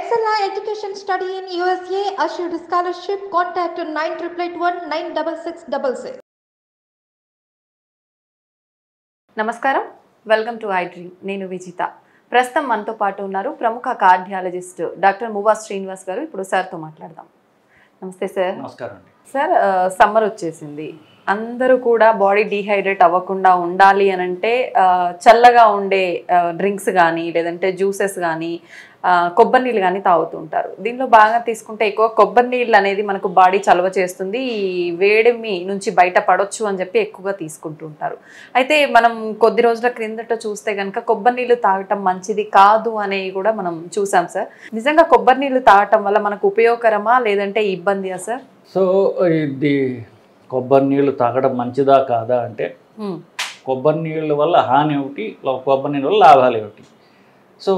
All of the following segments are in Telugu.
Excella Education Study in USA assured scholarship. Contact 9881 96666. నమస్కారం, వెల్కమ్ టు ఐ డ్రీమ్. నేను విజిత. ప్రస్తుతం మనతో పాటు ఉన్నారు ప్రముఖ కార్డియాలజిస్ట్ డాక్టర్ మువా శ్రీనివాస్ గారు. ఇప్పుడు సార్తో మాట్లాడదాం. నమస్తే సార్. నమస్కారం అండి. సార్, సమ్మర్ వచ్చేసింది. అందరూ కూడా బాడీ డీహైడ్రేట్ అవ్వకుండా ఉండాలి అని అంటే చల్లగా ఉండే డ్రింక్స్ కానీ లేదంటే జ్యూసెస్ కానీ కొబ్బరి నీళ్ళు కానీ తాగుతూ ఉంటారు. దీనిలో బాగా తీసుకుంటే ఎక్కువ కొబ్బరి నీళ్ళు అనేది మనకు బాడీ చలవ చేస్తుంది, వేడిమి నుంచి బయటపడవచ్చు అని చెప్పి ఎక్కువగా తీసుకుంటూ ఉంటారు. అయితే మనం కొద్ది రోజుల క్రిందట చూస్తే కనుక కొబ్బరి నీళ్ళు తాగటం మంచిది కాదు అనేవి కూడా మనం చూసాం సార్. నిజంగా కొబ్బరి నీళ్ళు తాగటం వల్ల మనకు ఉపయోగకరమా లేదంటే ఇబ్బందియా సార్? సో ఇది కొబ్బరి నీళ్ళు తాగడం మంచిదా కాదా అంటే కొబ్బరి నీళ్ళ వల్ల హాని ఒకటి, కొబ్బరి నీళ్ళ వల్ల లాభాలు ఒకటి. సో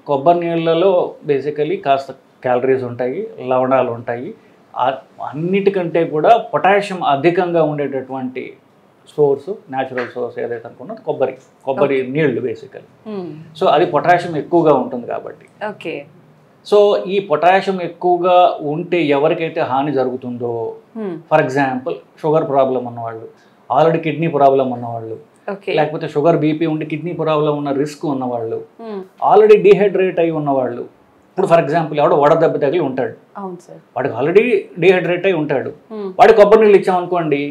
కొబ్బరి నీళ్ళలో బేసికలీ కాస్త క్యాలరీస్ ఉంటాయి, లవణాలు ఉంటాయి. అన్నిటికంటే కూడా పొటాషియం అధికంగా ఉండేటటువంటి సోర్సు, న్యాచురల్ సోర్స్ ఏదైతే అనుకున్నది కొబ్బరి నీళ్ళు బేసికలీ. సో అది పొటాషియం ఎక్కువగా ఉంటుంది కాబట్టి. ఓకే. సో ఈ పొటాషియం ఎక్కువగా ఉంటే ఎవరికైతే హాని జరుగుతుందో, ఫర్ ఎగ్జాంపుల్ షుగర్ ప్రాబ్లం ఉన్నవాళ్ళు, ఆల్రెడీ కిడ్నీ ప్రాబ్లం ఉన్నవాళ్ళు, లేకపోతే షుగర్ బీపీ ఉండి కిడ్నీ ప్రాబ్లం ఉన్న రిస్క్ ఉన్నవాళ్ళు, ఆల్రెడీ డీహైడ్రేట్ అయి ఉన్నవాళ్ళు. ఇప్పుడు ఫర్ ఎగ్జాంపుల్ ఎవడో వడదెబ్బ తగిలి ఉంటాడు, వాడికి ఆల్రెడీ డీహైడ్రేట్ అయి ఉంటాడు, వాడికి కొబ్బరి నీళ్ళు ఇచ్చామనుకోండి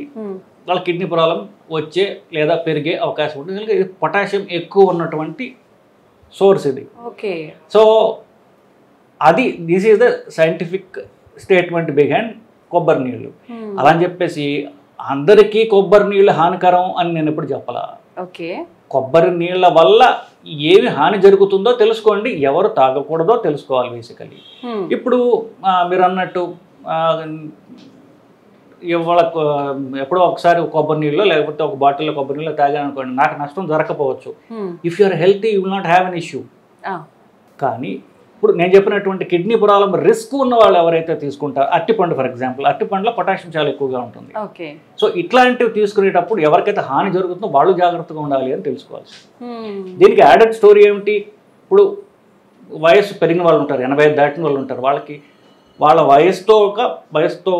వాళ్ళ కిడ్నీ ప్రాబ్లం వచ్చే లేదా పెరిగే అవకాశం ఉంటుంది. ఇది పొటాషియం ఎక్కువ ఉన్నటువంటి సోర్స్ ఇది. ఓకే. సో అది this is the scientific statement behind కొబ్బరి నీళ్ళు. అలా అని చెప్పేసి అందరికీ కొబ్బరి నీళ్ళు హానికరం అని నేను ఎప్పుడు చెప్పాలా. ఓకే. కొబ్బరి నీళ్ళ వల్ల ఏమి హాని జరుగుతుందో తెలుసుకోండి, ఎవరు తాగకూడదో తెలుసుకోవాలి బేసికలీ. ఇప్పుడు మీరు అన్నట్టు ఇవాళ ఎప్పుడో ఒకసారి కొబ్బరి నీళ్ళు లేకపోతే ఒక బాటిల్లో కొబ్బరి నీళ్ళు తాగాను అనుకోండి, నాకు నష్టం జరగకపోవచ్చు. If you are healthy you will not have an issue. కానీ ఇప్పుడు నేను చెప్పినటువంటి కిడ్నీ ప్రాబ్లం రిస్క్ ఉన్న వాళ్ళు ఎవరైతే తీసుకుంటారో, అరటిపండు ఫర్ ఎగ్జాంపుల్, అరటిపండులో పొటాషియం చాలా ఎక్కువగా ఉంటుంది. సో ఇట్లాంటివి తీసుకునేటప్పుడు ఎవరికైతే హాని జరుగుతుందో వాళ్ళు జాగ్రత్తగా ఉండాలి అని తెలుసుకోవాలి. దీనికి యాడెడ్ స్టోరీ ఏమిటి, ఇప్పుడు వయస్సు పెరిగిన వాళ్ళు ఉంటారు, 85 దాటిన వాళ్ళు ఉంటారు, వాళ్ళ వయసుతో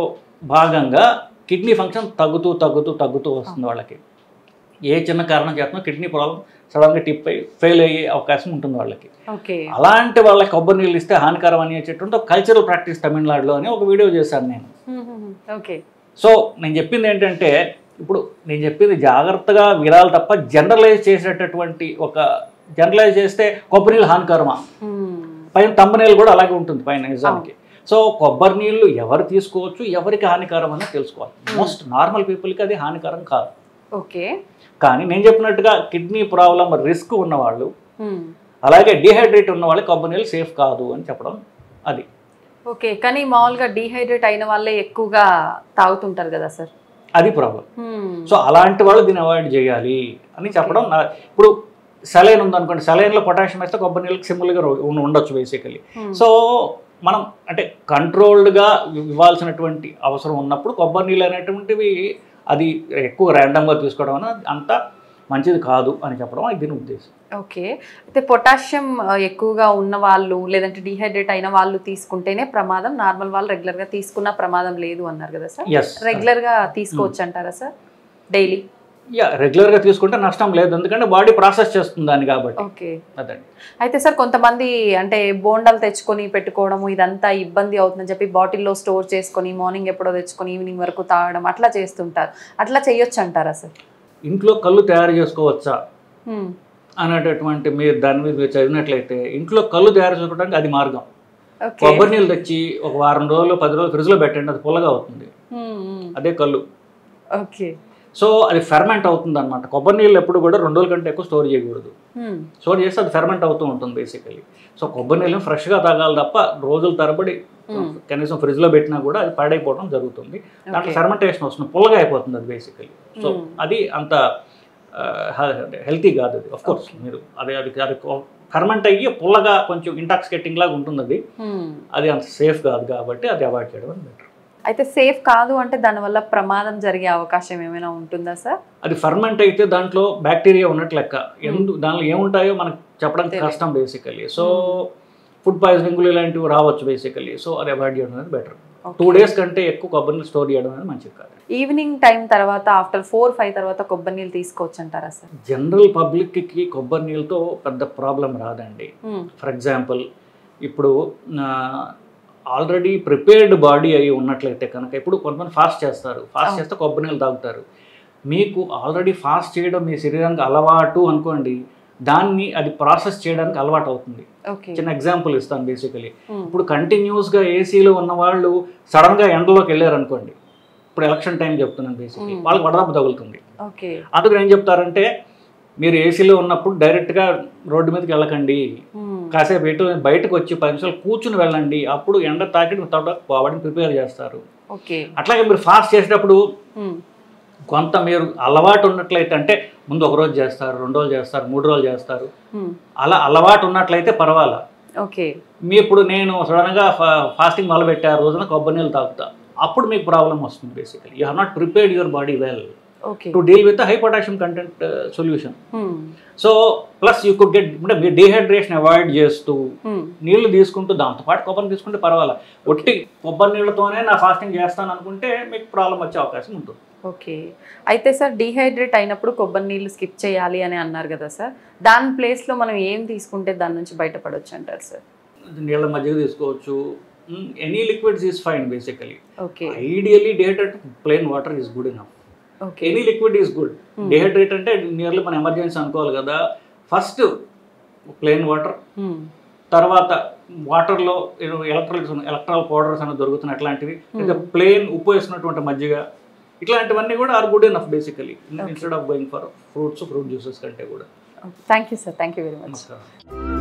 భాగంగా కిడ్నీ ఫంక్షన్ తగ్గుతూ వస్తుంది వాళ్ళకి. ఏ చిన్న కారణం చేస్తున్నా కిడ్నీ ప్రాబ్లం సడన్గా టిప్ అయ్యి ఫెయిల్ అయ్యే అవకాశం ఉంటుంది వాళ్ళకి. అలాంటి వాళ్ళకి కొబ్బరి నీళ్ళు ఇస్తే హానికరం అని చెప్పేటువంటి కల్చరల్ ప్రాక్టీస్ తమిళనాడులో అని ఒక వీడియో చేశాను నేను. సో నేను చెప్పింది ఏంటంటే, ఇప్పుడు నేను చెప్పింది జాగ్రత్తగా వినాలి తప్ప జనరలైజ్ చేస్తే కొబ్బరి నీళ్ళు హానికరమా, పైన తంబనేలు కూడా అలాగే ఉంటుంది పైన నిజానికి. సో కొబ్బరి నీళ్ళు ఎవరు తీసుకోవచ్చు, ఎవరికి హానికరం అని తెలుసుకోవాలి. మోస్ట్ నార్మల్ పీపుల్కి అది హానికరం కాదు. ఓకే. కానీ నేను చెప్పినట్టుగా కిడ్నీ ప్రాబ్లం రిస్క్ ఉన్నవాళ్ళు, అలాగే డీహైడ్రేట్ ఉన్న వాళ్ళకి కొబ్బరి నీళ్ళు సేఫ్ కాదు అని చెప్పడం అది. ఓకే. కానీ మామూలుగా డీహైడ్రేట్ అయిన వాళ్ళే ఎక్కువగా తాగుతుంటారు కదా సార్, అది ప్రాబ్లం. సో అలాంటి వాళ్ళు దీన్ని అవాయిడ్ చేయాలి అని చెప్పడం. ఇప్పుడు సెలైన్ ఉందనుకోండి, సెలైన్లో పొటాషియం వేస్తే కొబ్బరి నీళ్ళకి సింపుల్గా ఉండొచ్చు బేసికలీ. సో మనం అంటే కంట్రోల్డ్గా ఇవ్వాల్సినటువంటి అవసరం ఉన్నప్పుడు కొబ్బరి నీళ్ళు అనేటువంటివి అది ఎక్కువ ర్యాండమ్గా తీసుకోవడం అనేది అంత మంచిది కాదు అని చెప్పడం అది దీని ఉద్దేశం. ఓకే. అయితే పొటాషియం ఎక్కువగా ఉన్న వాళ్ళు లేదంటే డీహైడ్రేట్ అయిన వాళ్ళు తీసుకుంటేనే ప్రమాదం, నార్మల్ వాళ్ళు రెగ్యులర్గా తీసుకున్న ప్రమాదం లేదు అన్నారు కదా సార్. రెగ్యులర్గా తీసుకోవచ్చు అంటారా సార్? డైలీ రెగ్యులర్గా తీసుకుంటే నష్టం లేదు, ఎందుకంటే బాడీ ప్రాసెస్ చేస్తుంది దాన్ని కాబట్టి. ఓకే. అదండి. అయితే సార్ కొంతమంది అంటే బోండాలు తెచ్చుకొని పెట్టుకోవడము ఇదంతా ఇబ్బంది అవుతుందని చెప్పి బాటిల్లో స్టోర్ చేసుకొని మార్నింగ్ ఎప్పుడో తెచ్చుకొని ఈవినింగ్ వరకు తాగడం అట్లా చేస్తుంటారు. అట్లా చేయొచ్చు అంటారా సార్? ఇంట్లో కళ్ళు తయారు చేసుకోవచ్చా అనేటటువంటి మీరు దాని మీద మీరు చదివినట్లయితే ఇంట్లో కళ్ళు తయారు చేసుకోవడానికి అది మార్గం. కొబ్బరి నీళ్ళు తెచ్చి ఒక వారం రోజులు 10 రోజులు ఫ్రిడ్జ్లో పెట్టండి, అది పుల్లగా అవుతుంది, అదే కళ్ళు. ఓకే. సో అది ఫెర్మెంట్ అవుతుంది అనమాట. కొబ్బరి నీళ్ళు ఎప్పుడు కూడా 2 రోజుల కంటే ఎక్కువ స్టోర్ చేయకూడదు. స్టోర్ చేస్తే అది ఫెర్మెంట్ అవుతూ ఉంటుంది బేసికలీ. సో కొబ్బరి నీళ్ళు ఫ్రెష్గా తాగాలి తప్ప రోజుల తరబడి కనీసం ఫ్రిడ్జ్లో పెట్టినా కూడా అది పాడైపోవడం జరుగుతుంది. దాంట్లో ఫెర్మెంటేషన్ వస్తుంది, పుల్లగా అయిపోతుంది అది బేసికలీ. సో అది అంత హెల్తీ కాదు అది. ఆఫ్ కోర్స్ మీరు అది ఫెర్మెంట్ అయ్యి పుల్లగా కొంచెం ఇంటాక్సికేటింగ్ లాగా ఉంటుంది, అది అంత సేఫ్ కాదు కాబట్టి అది అవాయిడ్ చేయడం బెటర్. అయితే సేఫ్ కాదు అంటే దానివల్ల ప్రమాదం జరిగే అవకాశం ఏమైనా ఉంటుందా సార్? అది ఫర్మెంట్ అయితే దాంట్లో బ్యాక్టీరియా ఉన్నట్టు లెక్క. దానిలో ఏముంటాయో మనకు చెప్పడానికి కష్టం బేసికలీ. సో ఫుడ్ పాయిజనింగ్లు ఇలాంటివి రావచ్చు బేసికలీ. సో అది అవాయిడ్ చేయడం అనేది బెటర్. 2 days కంటే ఎక్కువ కొబ్బరి నీళ్ళు స్టోర్ చేయడం అనేది మంచిది కాదు. ఈవినింగ్ టైం తర్వాత ఆఫ్టర్ 4-5 తర్వాత కొబ్బరి నీళ్ళు తీసుకోవచ్చు అంటారా సార్? జనరల్ పబ్లిక్కి కొబ్బరి నీళ్ళతో పెద్ద ప్రాబ్లం రాదండి. ఫర్ ఎగ్జాంపుల్ ఇప్పుడు ఆల్రెడీ ప్రిపేర్డ్ బాడీ అయి ఉన్నట్లయితే కనుక, ఇప్పుడు కొంతమంది ఫాస్ట్ చేస్తారు, ఫాస్ట్ చేస్తే కొబ్బరి నీళ్ళు తాగుతారు. మీకు ఆల్రెడీ ఫాస్ట్ చేయడం మీ శరీరానికి అలవాటు అనుకోండి, దాన్ని అది ప్రాసెస్ చేయడానికి అలవాటు అవుతుంది. చిన్న ఎగ్జాంపుల్ ఇస్తాను. బేసికలీ ఇప్పుడు కంటిన్యూస్గా ఏసీలో ఉన్న వాళ్ళు సడన్గా ఎండలోకి వెళ్ళారు అనుకోండి, ఇప్పుడు ఎలక్షన్ టైం చెప్తున్నాను, బేసికలీ వాళ్ళకి వడదెబ్బ తగులుతుంది. అందుకు ఏం చెప్తారంటే, మీరు ఏసీలో ఉన్నప్పుడు డైరెక్ట్గా రోడ్డు మీదకి వెళ్ళకండి, కాసేపు ఎటు బయటకు వచ్చి 10 నిమిషాలు కూర్చుని వెళ్ళండి, అప్పుడు ఎండ తాకి బాడీని ప్రిపేర్ చేస్తారు. అట్లాగే మీరు ఫాస్ట్ చేసేటప్పుడు కొంత మీరు అలవాటు ఉన్నట్లయితే, అంటే ముందు 1 రోజు చేస్తారు, 2 రోజులు చేస్తారు, 3 రోజులు చేస్తారు, అలా అలవాటు ఉన్నట్లయితే పర్వాలా. మీ ఇప్పుడు నేను సడన్గా ఫాస్టింగ్ మొదలుపెట్టే ఆ రోజున కొబ్బరి నీళ్ళు తాగుతా, అప్పుడు మీకు ప్రాబ్లం వస్తుంది. Basically you have not prepared your body well to deal with high potassium content solution. So plus you could get, అంటే మీరు డీహైడ్రేషన్ అవాయిడ్ చేస్తూ నీళ్లు తీసుకుంటూ దాంతోపాటు కొబ్బరి తీసుకుంటే పర్వాలా. ఒట్టి కొబ్బరి నీళ్ళతోనే నా ఫాస్టింగ్ చేస్తాను అనుకుంటే మీకు ప్రాబ్లం వచ్చే అవకాశం ఉంటుంది. అయితే సార్, డీహైడ్రేట్ అయినప్పుడు కొబ్బరి నీళ్ళు స్కిప్ చేయాలి అని అన్నారు కదా సార్, దాని ప్లేస్లో మనం ఏం తీసుకుంటే దాని నుంచి బయటపడవచ్చు అంటారు సార్? నీళ్ళ మజ్జిగ తీసుకోవచ్చు, any liquids is fine basically. Ideally dehydrate plain water is good enough. Any liquid is good. Dehydrate అంటే నియర్లీ మన ఎమర్జెన్సీ అనుకోవాలి కదా, ఫస్ట్ ప్లెయిన్ వాటర్, తర్వాత వాటర్లో ఎలక్ట్రాల్ పౌడర్స్ అనేది దొరుకుతున్నాయి, అట్లాంటివి, ప్లెయిన్ ఉప్పు వేసినటువంటి మజ్జిగ, ఇట్లాంటివన్నీ కూడా are good enough basically, instead of going for fruit juices కంటే కూడా. Thank you sir, thank you very much.